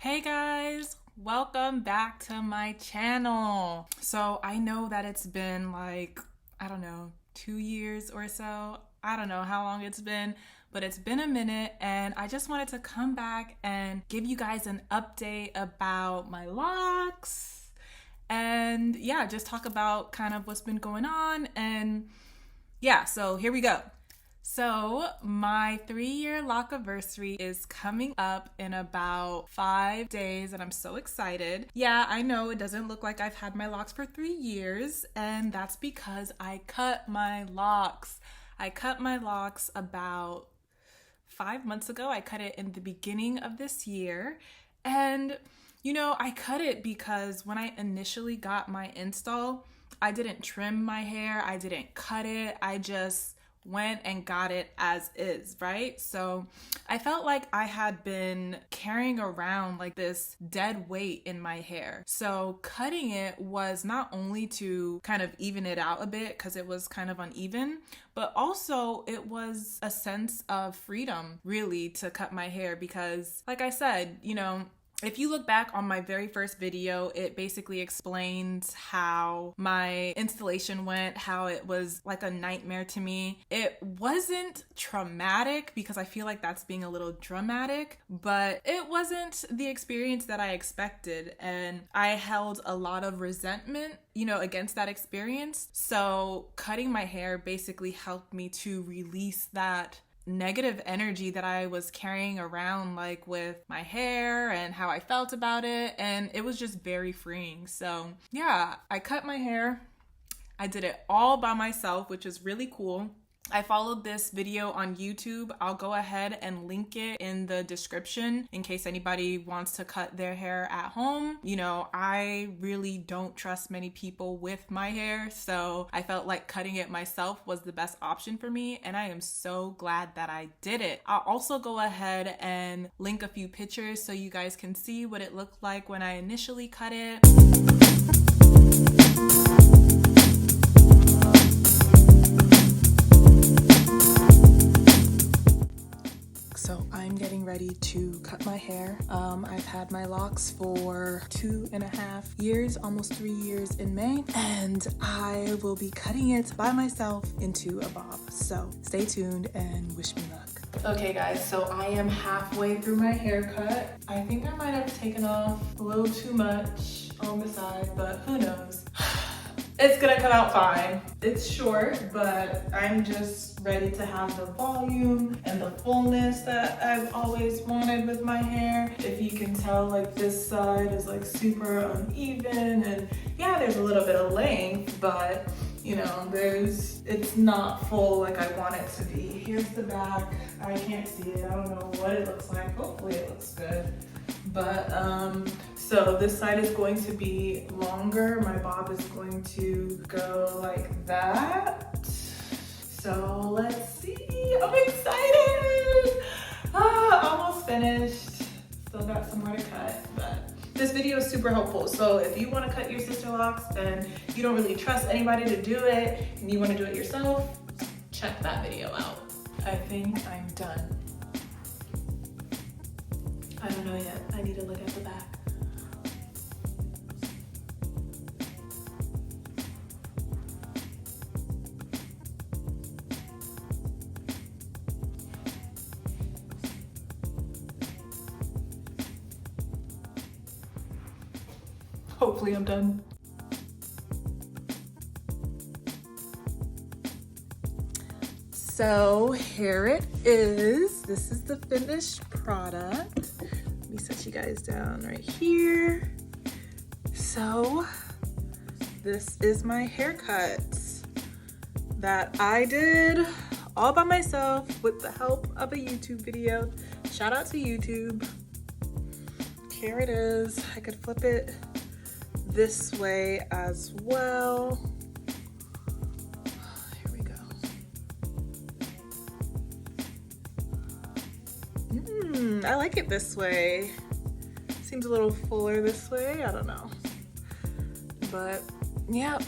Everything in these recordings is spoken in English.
Hey guys, welcome back to my channel. So I know that it's been like, I don't know, 2 years or so. I don't know how long it's been, but it's been a minute and I just wanted to come back and give you guys an update about my locks and yeah, just talk about kind of what's been going on and yeah, so here we go. So my 3-year lock anniversary is coming up in about 5 days and I'm so excited. Yeah, I know it doesn't look like I've had my locks for 3 years and that's because I cut my locks. I cut my locks about 5 months ago. I cut it in the beginning of this year and I cut it because when I initially got my install, I didn't trim my hair, I didn't cut it, I just went and got it as is, right? So I felt like I had been carrying around like this dead weight in my hair. So cutting it was not only to kind of even it out a bit because it was kind of uneven, but also it was a sense of freedom really to cut my hair because like I said, if you look back on my very first video, it basically explains how my installation went, how it was like a nightmare to me. It wasn't traumatic because I feel like that's being a little dramatic, but it wasn't the experience that I expected. And I held a lot of resentment, against that experience. So cutting my hair basically helped me to release that negative energy that I was carrying around like with my hair and how I felt about it, and it was just very freeing. So yeah, I cut my hair. I did it all by myself, which is really cool. I followed this video on YouTube. I'll go ahead and link it in the description in case anybody wants to cut their hair at home. I really don't trust many people with my hair, so I felt like cutting it myself was the best option for me, and I am so glad that I did it. I'll also go ahead and link a few pictures so you guys can see what it looked like when I initially cut it. So I'm getting ready to cut my hair. I've had my locks for 2.5 years, almost 3 years in May, and I will be cutting it by myself into a bob. So stay tuned and wish me luck. Okay guys, so I am halfway through my haircut. I think I might have taken off a little too much on the side, but who knows? It's gonna come out fine. It's short, but I'm just ready to have the volume and the fullness that I've always wanted with my hair. If you can tell, like this side is like super uneven, and yeah, there's a little bit of length, but it's not full like I want it to be. Here's the back. I can't see it. I don't know what it looks like. Hopefully it looks good. But so this side is going to be longer. My bob is going to go like that. So let's see. I'm excited. Almost finished. Still got some more to cut, but this video is super helpful. So if you want to cut your sister locks and you don't really trust anybody to do it and you want to do it yourself, check that video out. I think I'm done. I don't know yet. I need to look at the back. Hopefully I'm done. So here it is. This is the finished product. Let me set you guys down right here. So this is my haircut that I did all by myself with the help of a YouTube video. Shout out to YouTube. Here it is. I could flip it this way as well. Here we go. I like it this way. Seems a little fuller this way. I don't know. But yeah,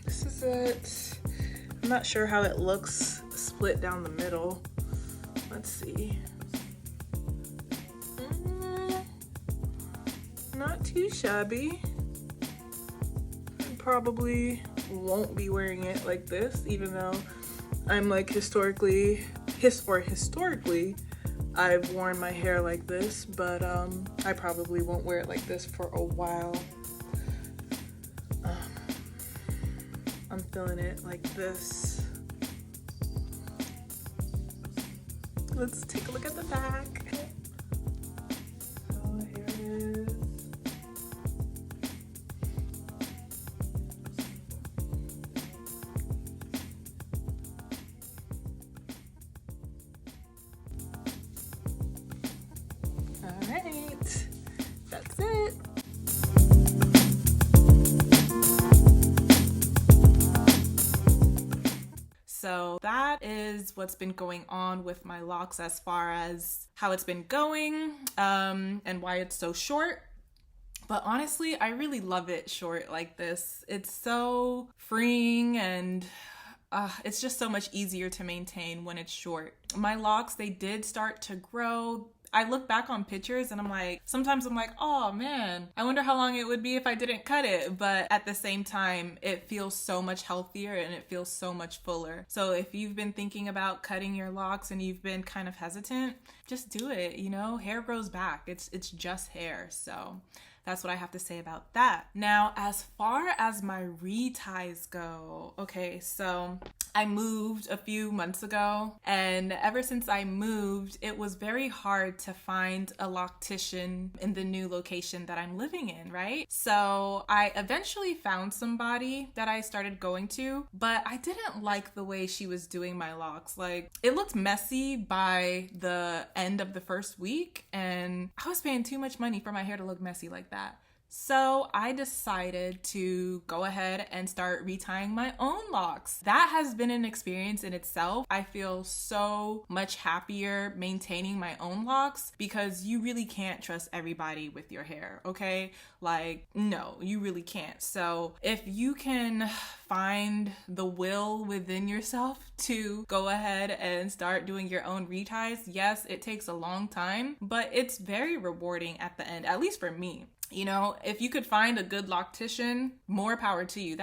this is it. I'm not sure how it looks split down the middle. Let's see. not too shabby. Probably won't be wearing it like this, even though I'm like historically I've worn my hair like this, but I probably won't wear it like this for a while. I'm feeling it like this. Let's take a look at the back. Oh, here it is. All right, that's it. So that is what's been going on with my locks as far as how it's been going, and why it's so short. But honestly, I really love it short like this. It's so freeing, and it's just so much easier to maintain when it's short. My locks, they did start to grow. I look back on pictures and sometimes I'm like, oh man, I wonder how long it would be if I didn't cut it. But at the same time, it feels so much healthier and it feels so much fuller. So if you've been thinking about cutting your locks and you've been kind of hesitant, just do it. You know, hair grows back. It's just hair. So that's what I have to say about that. Now, as far as my reties go, okay, so I moved a few months ago, and ever since I moved, it was very hard to find a loctician in the new location that I'm living in, right? So I eventually found somebody that I started going to, but I didn't like the way she was doing my locks. Like, it looked messy by the end of the first week, and I was paying too much money for my hair to look messy like that. So I decided to go ahead and start retying my own locks. That has been an experience in itself. I feel so much happier maintaining my own locks because you really can't trust everybody with your hair, okay? Like, no, you really can't. So if you can find the will within yourself to go ahead and start doing your own reties, yes, it takes a long time, but it's very rewarding at the end, at least for me. You know, if you could find a good loctician, more power to you.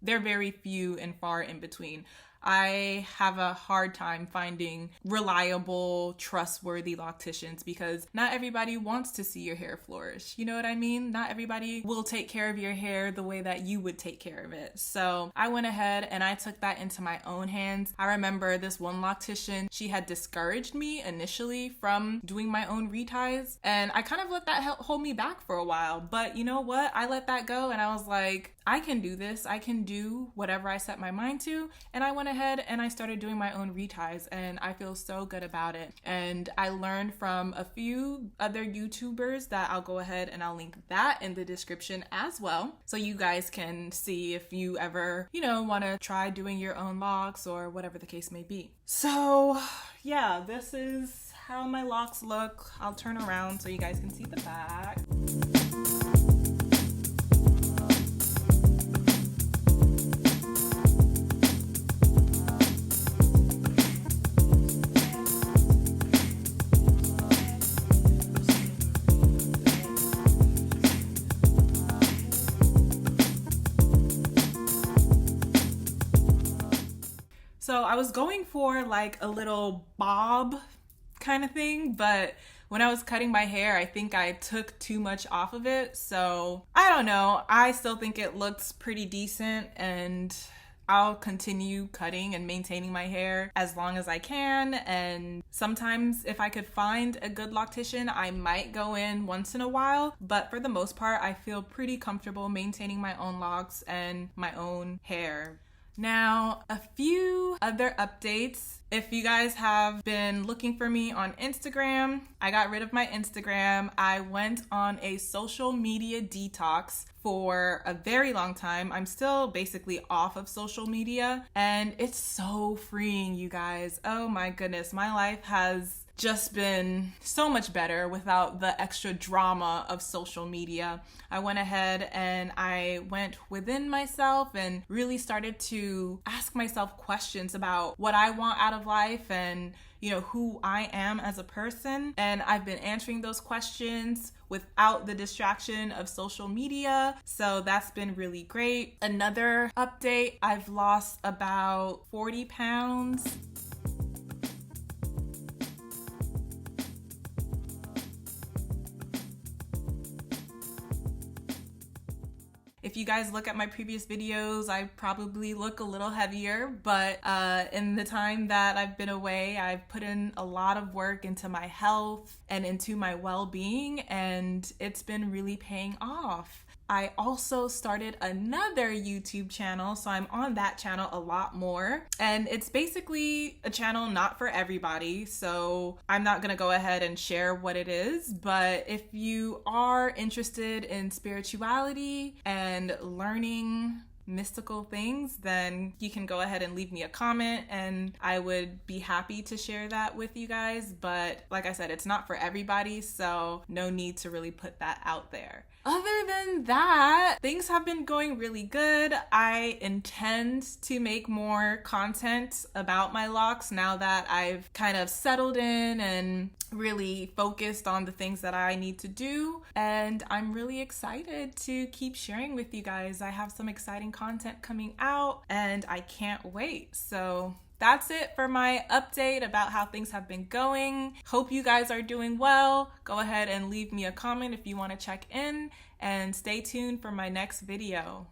They're very few and far in between. I have a hard time finding reliable, trustworthy locticians because not everybody wants to see your hair flourish. You know what I mean? Not everybody will take care of your hair the way that you would take care of it. So I went ahead and I took that into my own hands. I remember this one loctician, she had discouraged me initially from doing my own reties, and I kind of let that hold me back for a while. But you know what? I let that go and I was like, I can do this. I can do whatever I set my mind to. And I went ahead and I started doing my own reties, and I feel so good about it. And I learned from a few other YouTubers that I'll go ahead and I'll link that in the description as well. So you guys can see if you ever, want to try doing your own locks or whatever the case may be. So yeah, this is how my locks look. I'll turn around so you guys can see the back. So I was going for like a little bob kind of thing, but when I was cutting my hair, I think I took too much off of it. So I don't know. I still think it looks pretty decent, and I'll continue cutting and maintaining my hair as long as I can. And sometimes if I could find a good loctician, I might go in once in a while. But for the most part, I feel pretty comfortable maintaining my own locks and my own hair. Now, a few other updates. If you guys have been looking for me on Instagram, I got rid of my Instagram. I went on a social media detox for a very long time. I'm still basically off of social media, and it's so freeing, you guys. Oh my goodness, my life has just been so much better without the extra drama of social media. I went ahead and I went within myself and really started to ask myself questions about what I want out of life and who I am as a person. And I've been answering those questions without the distraction of social media. So that's been really great. Another update, I've lost about 40 pounds. If you guys look at my previous videos, I probably look a little heavier, but in the time that I've been away, I've put in a lot of work into my health and into my well-being, and it's been really paying off. I also started another YouTube channel, so I'm on that channel a lot more. And it's basically a channel not for everybody, so I'm not gonna go ahead and share what it is. But if you are interested in spirituality and learning mystical things, then you can go ahead and leave me a comment and I would be happy to share that with you guys. But like I said, it's not for everybody, so no need to really put that out there. Other than that, things have been going really good. I intend to make more content about my locks now that I've kind of settled in and really focused on the things that I need to do. And I'm really excited to keep sharing with you guys. I have some exciting content coming out and I can't wait. So that's it for my update about how things have been going. Hope you guys are doing well. Go ahead and leave me a comment if you want to check in, and stay tuned for my next video.